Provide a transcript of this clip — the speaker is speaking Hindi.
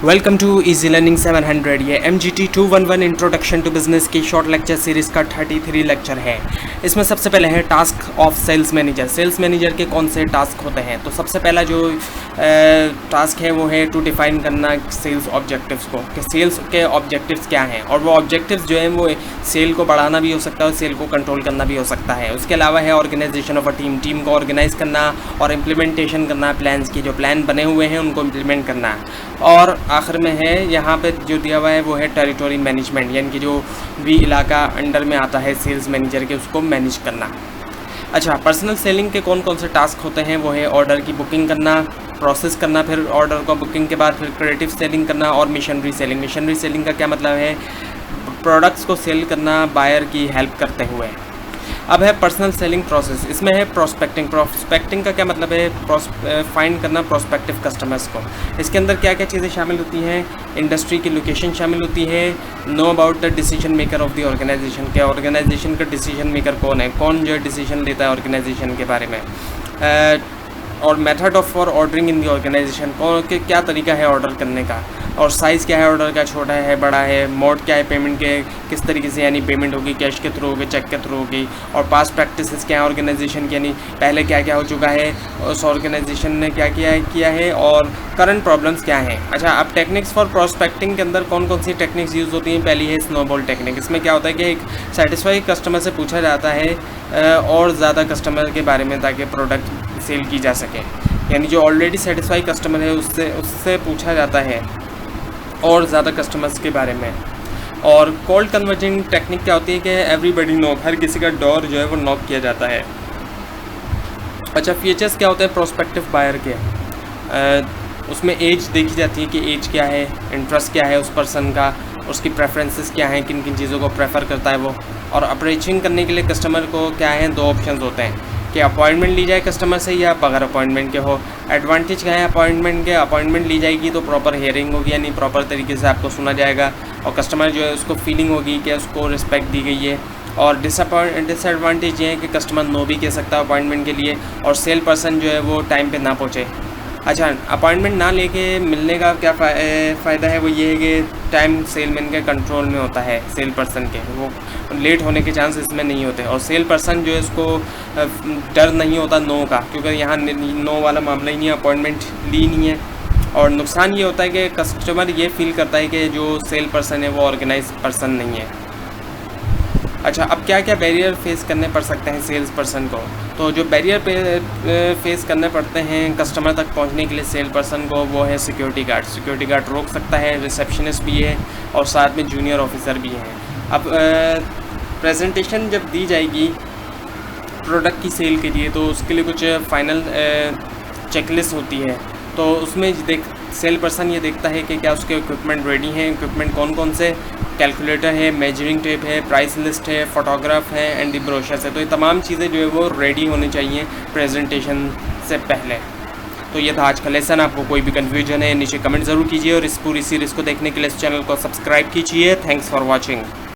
Welcome to easy learning 700। ये MGT 211 इंट्रोडक्शन टू बिजनेस की शॉर्ट लेक्चर सीरीज़ का 33 लेक्चर है। इसमें सबसे पहले है task of sales manager. Sales manager के कौन से टास्क होते हैं? तो सबसे पहला जो टास्क है वो है टू डिफ़ाइन करना सेल्स ऑब्जेक्टिव्स को, कि सेल्स के ऑब्जेक्टिव्स क्या हैं। और वो ऑब्जेक्टिव्स जो हैं वो सेल को बढ़ाना भी हो सकता है और सेल को कंट्रोल करना भी हो सकता है। उसके अलावा है ऑर्गेनाइजेशन ऑफ अ टीम को ऑर्गेनाइज़ करना और इम्प्लीमेंटेशन करना, प्लान्स की जो प्लान बने हुए हैं उनको इम्प्लीमेंट करना। और आखिर में है यहाँ पे जो दिया हुआ है वो है टेरिटोरी मैनेजमेंट, यानी कि जो भी इलाका अंडर में आता है सेल्स मैनेजर के उसको मैनेज करना। अच्छा, पर्सनल सेलिंग के कौन कौन से टास्क होते हैं? वो है ऑर्डर की बुकिंग करना, प्रोसेस करना, फिर ऑर्डर को बुकिंग के बाद फिर क्रिएटिव सेलिंग करना और मिशनरी सेलिंग। मिशनरी सेलिंग का क्या मतलब है? प्रोडक्ट्स को सेल करना बायर की हेल्प करते हुए। अब है पर्सनल सेलिंग प्रोसेस। इसमें है प्रोस्पेक्टिंग। प्रोस्पेक्टिंग का क्या मतलब है? फाइंड करना प्रोस्पेक्टिव कस्टमर्स को। इसके अंदर क्या क्या चीज़ें शामिल होती हैं? इंडस्ट्री की लोकेशन शामिल होती है, know about the decision maker of the organisation, के ऑर्गेनाइजेशन का डिसीजन मेकर कौन है, कौन जो डिसीजन लेता है ऑर्गेनाइजेशन के बारे में, और method of for ordering in the organisation, कौन के क्या तरीका है ऑर्डर करने का, और साइज़ क्या है ऑर्डर का, छोटा है बड़ा है, मोड क्या है पेमेंट के, किस तरीके से यानी पेमेंट होगी, कैश के थ्रू होगी, चेक के थ्रू होगी, और पास्ट प्रैक्टिसेस क्या है ऑर्गेनाइजेशन की, यानी पहले क्या क्या हो चुका है, उस ऑर्गेनाइजेशन ने क्या किया है और करंट प्रॉब्लम्स क्या हैं। अच्छा, अब टेक्निक्स फॉर प्रोस्पेक्टिंग के अंदर कौन कौन सी टेक्निक्स यूज़ होती हैं? पहली है स्नोबॉल टेक्निक। इसमें क्या होता है कि एक सेटिस्फाई कस्टमर से पूछा जाता है और ज़्यादा कस्टमर के बारे में, ताकि प्रोडक्ट सेल की जा सके। यानी जो ऑलरेडी सेटिस्फाई कस्टमर है उससे पूछा जाता है और ज़्यादा कस्टमर्स के बारे में। और कोल्ड कन्वर्जिंग टेक्निक क्या होती है कि एवरीबडी नॉक, हर किसी का डोर जो है वो नॉक किया जाता है। अच्छा, फीचर्स क्या होते हैं प्रोस्पेक्टिव बायर के? उसमें एज देखी जाती है कि एज क्या है, इंटरेस्ट क्या है उस पर्सन का, उसकी प्रेफरेंसेस क्या हैं, किन किन चीज़ों को प्रेफर करता है वो। और अप्रोचिंग करने के लिए कस्टमर को क्या है, दो ऑप्शंस होते हैं कि अपॉइंटमेंट ली जाए कस्टमर से या बगैर अपॉइंटमेंट के हो। एडवांटेज क्या है अपॉइंटमेंट के? अपॉइंटमेंट ली जाएगी तो प्रॉपर हियरिंग होगी, यानी प्रॉपर तरीके से आपको सुना जाएगा और कस्टमर जो है उसको फीलिंग होगी कि उसको रिस्पेक्ट दी गई है। और डिसएडवांटेज ये है कि कस्टमर नो भी कह सकता है अपॉइंटमेंट के लिए, और सेल पर्सन जो है वो टाइम पे ना पहुँचे। अच्छा, अपॉइंटमेंट ना लेके मिलने का क्या फ़ायदा है? वो ये है कि टाइम सेलमैन के कंट्रोल में होता है, सेल पर्सन के, वो लेट होने के चांस इसमें नहीं होते। और सेल पर्सन जो है उसको डर नहीं होता नो का, क्योंकि यहाँ नो वाला मामला ही नहीं है, अपॉइंटमेंट ली नहीं है। और नुकसान ये होता है कि कस्टमर ये फील करता है कि जो सेल पर्सन है वो ऑर्गेनाइज पर्सन नहीं है। अच्छा, अब क्या क्या बैरियर फेस करने पड़ सकते हैं सेल्स पर्सन को? तो जो बैरियर फेस करने पड़ते हैं कस्टमर तक पहुंचने के लिए सेल पर्सन को, वो है सिक्योरिटी गार्ड। सिक्योरिटी गार्ड रोक सकता है, रिसेप्शनिस्ट भी है और साथ में जूनियर ऑफिसर भी हैं। अब प्रेजेंटेशन जब दी जाएगी प्रोडक्ट की सेल के लिए तो उसके लिए कुछ फाइनल चेकलिस्ट होती है। तो उसमें सेल पर्सन ये देखता है कि क्या उसके इक्विपमेंट रेडी हैं, इक्विपमेंट कौन कौन से, कैलकुलेटर है, मेजरिंग टेप है, प्राइस लिस्ट है, फोटोग्राफ है एंड द ब्रोशर्स है। तो ये तमाम चीज़ें जो है वो रेडी होनी चाहिए प्रेजेंटेशन से पहले। तो ये था आज का लेसन। आपको कोई भी कन्फ्यूजन है नीचे कमेंट ज़रूर कीजिए और इस पूरी सीरीज़ को देखने के लिए इस चैनल को सब्सक्राइब कीजिए। Thanks for watching.